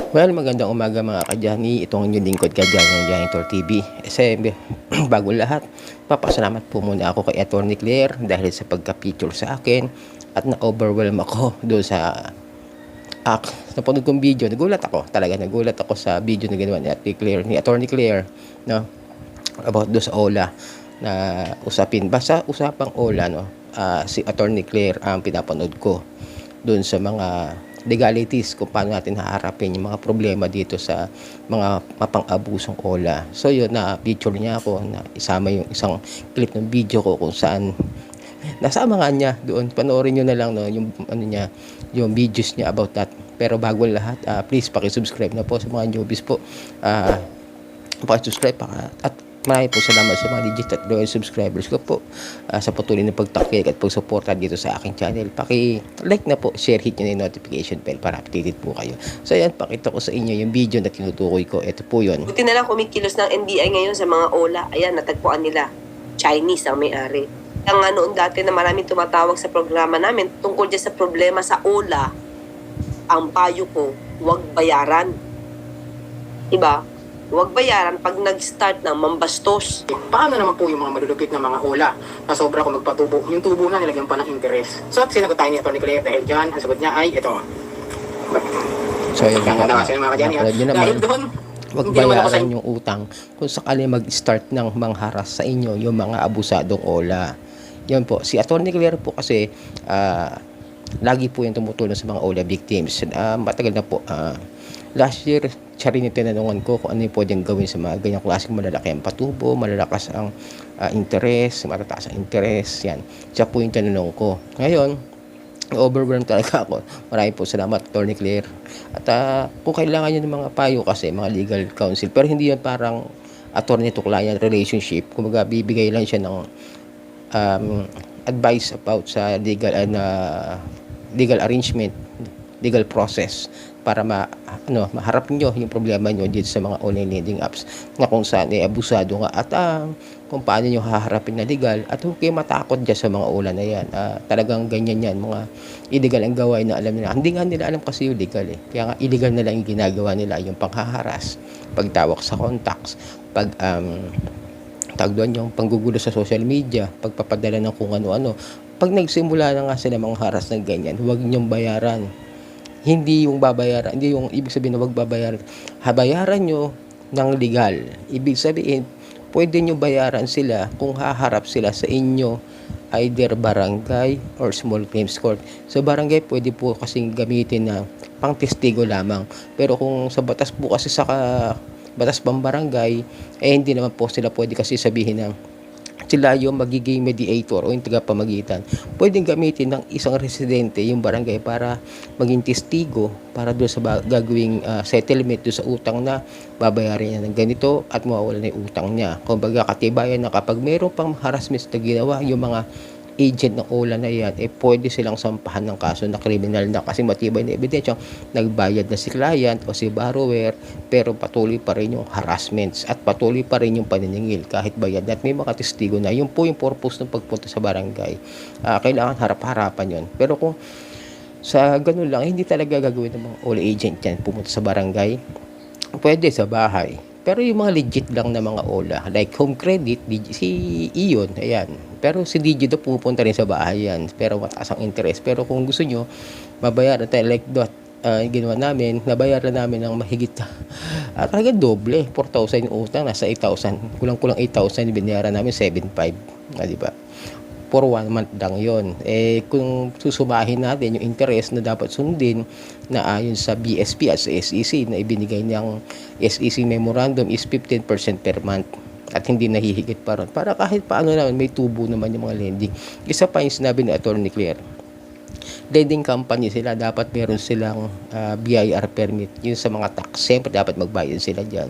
Well, magandang umaga mga kadyani. Ito ang inyong lingkod kadyani ng Janitor TV. Kasi bago lahat, papasalamat po muna ako kay Atty. Claire dahil sa pagka-feature sa akin at na-overwhelm ako doon sa napanood kong video. Nagulat ako sa video na ginawa ni Atty. Claire, no, about doon sa OLA na usapin. Basta usapang OLA, no, si Atty. Claire ang pinapanood ko doon sa mga legalities kung paano natin haharapin yung mga problema dito sa mga mapang-abusong OLA. So yun, na picture niya ako na isama yung isang clip ng video ko kung saan nasama nga niya doon. Panoorin niyo na lang, no, yung ano niya, yung videos niya about that. Pero bago lahat, please paki-subscribe na po sa mga newbies po. Paki-subscribe at marami po salamat sa mga legit at loyal subscribers ko po sa patuloy na pagtakik at pagsuporta dito sa aking channel. Paki-like na po, share, hit nyo na yung notification bell para updated po kayo. So ayan, pakita ko sa inyo yung video na tinutukoy ko. Ito po yun. Buti na lang kumikilos ng NBI ngayon sa mga OLA. Ayan, natagpuan nila. Chinese ang may-ari. Kaya nga noon dati na maraming tumatawag sa programa namin tungkol dyan sa problema sa OLA, ang payo ko, huwag bayaran. Diba? Huwag bayaran pag nag-start ng mambastos. Paano naman po yung mga malulupit na mga hula na sobra kung magpatubo? Yung tubo na nilagyan pa ng interest. So, sinagot tayo ni Atty. Claire dahil dyan, ang sagot niya ay ito. So yun Kaya na kasi mga kadyan yan. nyo Dahil naman, doon, huwag hindi naman ako sa bayaran yung utang kung sakali mag-start ng mangharas sa inyo yung mga abusadong OLA. Yan po. Si Atty. Claire po kasi lagi po yung tumutulong sa mga OLA victims. Matagal na po. Last year, siya rin yung tinanungan ko kung ano yung pwedeng gawin sa mga ganyang klaseng malalaki ang patubo, malalakas ang interest, matataas ang interest. Yan. Siya po yung tinanong ko. Ngayon, overwhelmed talaga ako. Maraming po salamat, Atty. Claire. At kung kailangan nyo ng mga payo kasi, mga legal counsel, pero hindi yan parang attorney to client relationship. Kumbaga, bibigay lang siya ng advice about sa legal arrangement, legal process para maharap nyo yung problema nyo dito sa mga online lending apps na kung saan abusado nga at kung paano nyo haharapin na legal at huwag kayo matakot dyan sa mga ulan na yan. Talagang ganyan yan, mga illegal ang gawain na alam nila. Hindi nga nila alam kasi yung legal eh. Kaya nga illegal na lang yung ginagawa nila, yung panghaharas, pagtawak sa contacts, tag doon yung panggugulo sa social media, pagpapadala ng kung ano-ano. Pag nagsimula na nga sila mga haras ng ganyan, huwag nyong bayaran. Hindi yung babayaran, hindi yung ibig sabihin na wag babayaran. Habayaran nyo ng legal. Ibig sabihin, pwede nyo bayaran sila kung haharap sila sa inyo either barangay or small claims court. Sa barangay, pwede po kasing gamitin na pang testigo lamang. Pero kung sa batas po kasi batas pang barangay, hindi naman po sila pwede kasi sabihin na sila yung magiging mediator o yung tagapamagitan. Pwedeng gamitin ng isang residente yung barangay para maging testigo para doon sa gagawing settlement doon sa utang na babayaran niya ng ganito at mawawala na yung utang niya. Kumbaga katibayan na kapag mayroong pang harassment na ginawa yung mga agent ng OLA na yan, pwede silang sampahan ng kaso na kriminal na kasi matibay na ebidensya nagbayad na si client o si borrower pero patuloy pa rin yung harassments at patuloy pa rin yung paniningil kahit bayad na at may mga testigo na. Yun po yung purpose ng pagpunta sa barangay. Kailangan harap-harapan yun. Pero kung sa ganun lang, hindi talaga gagawin ng mga OLA agent yan pumunta sa barangay. Pwede sa bahay. Pero yung mga legit lang na mga OLA, like Home Credit, si Ion, ayan. Pero si DJ daw pupunta rin sa bahay yan. Pero mataas ang interest. Pero kung gusto nyo, mabayaran tayo like that. Ginawa namin, nabayaran namin ng mahigit talaga doble. 4,000 yung utang, nasa 8,000. Kulang-kulang 8,000, binayaran namin 7,500. Diba? For 1 month lang yun. Kung susumahin natin yung interest na dapat sundin na ayon sa BSP at sa SEC na ibinigay niyang SEC memorandum is 15% per month at hindi nahihigit pa ron. Para kahit paano naman may tubo naman yung mga lending. Isa pa yung sinabi ni Atty. Claire. Lending company sila, dapat meron silang BIR permit. Yun sa mga tax, siyempre dapat magbayad sila dyan.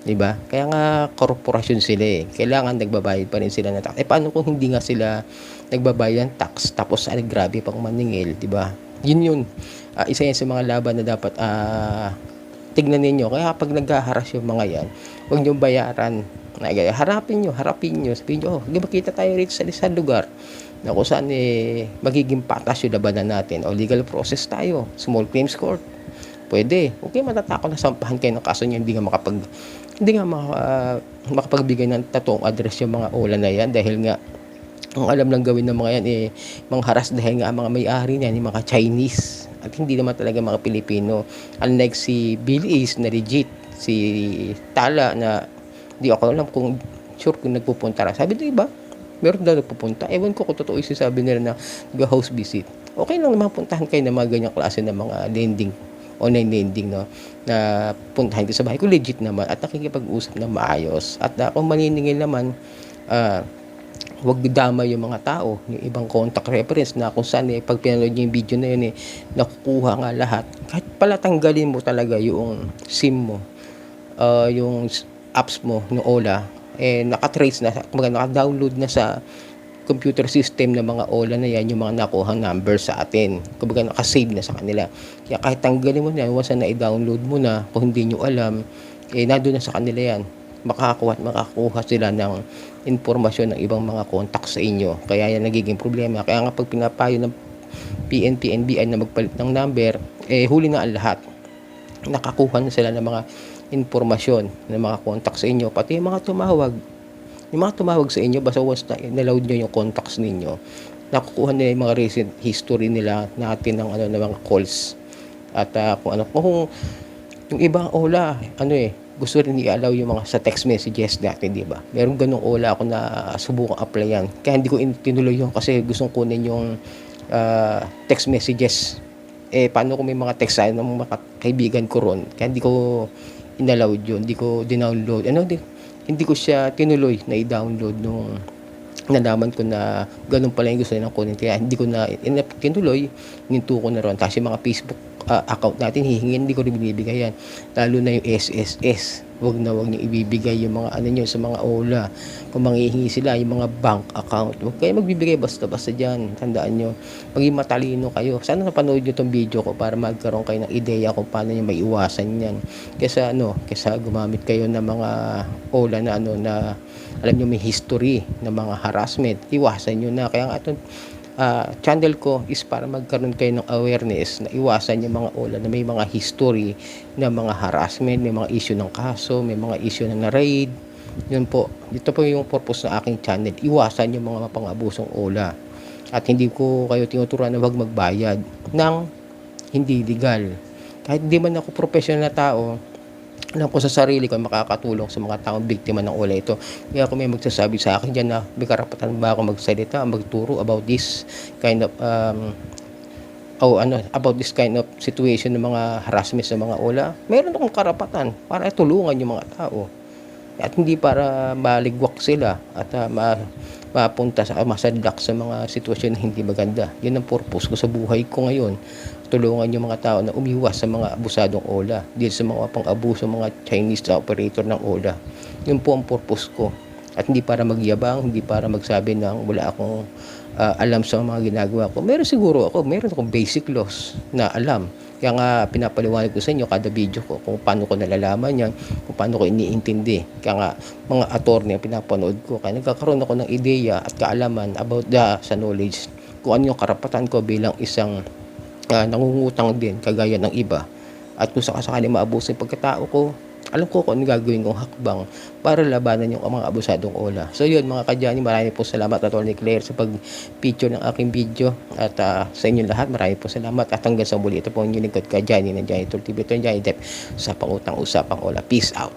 Diba? Kaya nga korporasyon sila eh. Kailangan nagbabayad pa rin sila ng tax. Paano kung hindi nga sila nagbabayad ng tax tapos grabe pang maningil, diba? Yun. Isa yan sa mga laban na dapat tignan ninyo. Kaya pag naghaharas yung mga yan, huwag nyo bayaran. Harapin nyo. Sabihin nyo, di ba kita tayo rito sa lugar na kung saan magiging patas yung labanan natin o legal process tayo. Small claims court. pwede. Okay, matatakot na sampahan kayo ng kaso niya, hindi nga makapagbigay ng totoong address yung mga OLA na yan dahil nga ang alam lang gawin ng mga yan mangharas dahil nga ang mga may-ari niyan yung mga Chinese at hindi naman talaga mga Pilipino, unlike si Billy Ace na legit, si Tala na di ako alam kung sure kung nagpupunta ra. Sabi nila iba meron daw nagpupunta, ewan ko kung totoo yung sabi nila na house visit. Okay lang naman puntahan kayo ng mga ganyang klase ng mga online lending, no, na puntahan ko sa bahay ko legit naman at nakikipag-usap na maayos at kung maniningil naman wag dama yung mga tao, yung ibang contact reference na kung saan pag pinanood niyo yung video na yun nakukuha nga lahat. Kahit pala tanggalin mo talaga yung SIM mo, yung apps mo ng OLA, nakatrace na, naka-download na sa computer system ng mga OLA na yan, yung mga nakuhang number sa atin. Kumbaga nakasave na sa kanila. Kaya kahit tanggalin mo na, once na i-download mo na, kung hindi nyo alam, nandun na sa kanila yan. Makakuha sila ng informasyon ng ibang mga contacts sa inyo. Kaya yan nagiging problema. Kaya nga pag pinapayo ng PNP, NBI na magpalit ng number, huli na ang lahat. Nakakuha na sila ng mga informasyon ng mga contacts sa inyo. Pati yung mga tumawag sa inyo, basta once na naload nyo yung contacts ninyo, nakukuha nila yung mga recent history nila natin ng mga calls. At kung yung ibang OLA, gusto rin i-allow yung mga sa text messages natin, di ba? Meron ganung OLA ako na subukang applyan. Kaya hindi ko tinuloy yun kasi gustong kunin yung text messages. Paano kung may mga text ng mga kaibigan ko ron? Kaya hindi ko inallowed yun, hindi ko dinownload. Hindi ko siya tinuloy na i-download nung nalaman ko na ganun pala yung gusto nilang kunin. Kaya hindi ko na tinuloy, ninto ko na ron. Kasi mga Facebook account natin hihingin, hindi ko rin binibigay yan, lalo na yung SSS. Wag niyo ibibigay yung mga nyo sa mga OLA. Kung manghihingi sila yung mga bank account, wag kayo magbibigay basta-basta dyan. Tandaan nyo, maging matalino kayo. Sana napanood nyo tong video ko para magkaroon kayo ng ideya kung paano nyo maiwasan yan. Kesa gumamit kayo ng mga OLA na na alam nyo may history ng mga harassment, iwasan nyo na. Kaya nga itong channel ko is para magkaroon kayo ng awareness na iwasan yung mga OLA na may mga history na mga harassment, may mga issue ng kaso, may mga issue ng na-raid. Yun po, ito po yung purpose ng aking channel, iwasan yung mga pang-abusong OLA. At hindi ko kayo tinuturuan na wag magbayad ng hindi legal. Kahit di man ako professional na tao, alam ko sa sarili ko makakatulong sa mga taong biktima ng OLA ito. Kaya kung may magsasabi sa akin dyan na may karapatan ba ako magsalita, magturo about this kind of about this kind of situation ng mga harassment sa mga OLA, meron akong karapatan para tulungan yung mga tao. At hindi para maligwak sila at mapunta sa masadlak sa mga sitwasyon na hindi maganda. Yun ang purpose ko sa buhay ko ngayon. Tulungan yung mga tao na umiwas sa mga abusadong OLA, dito sa mga pang-abuso mga Chinese na operator ng OLA. Yun po ang purpose ko. At hindi para magyabang, hindi para magsabi ng wala akong alam sa mga ginagawa ko. Meron akong basic laws na alam. Kaya nga pinapaliwanag ko sa inyo kada video ko kung paano ko nalalaman yan, kung paano ko iniintindi. Kaya nga mga attorney ang pinapanood ko. Kaya nagkakaroon ako ng ideya at kaalaman about sa knowledge kung ano yung karapatan ko bilang isang nangungutang din kagaya ng iba. At kung sakasakali maabuso yung pagkatao ko, alam ko kung ano gagawin kong hakbang para labanan yung mga abusadong OLA. So yun mga kadyani, marami po salamat Atty. Claire sa pag-picture ng aking video at sa inyo lahat marami po salamat at hanggang sa muli. Ito po ang inyong lingkod kadyani ng Janitor TV. Ito yung Jani Dep sa Pangutang Usapang OLA. Peace out.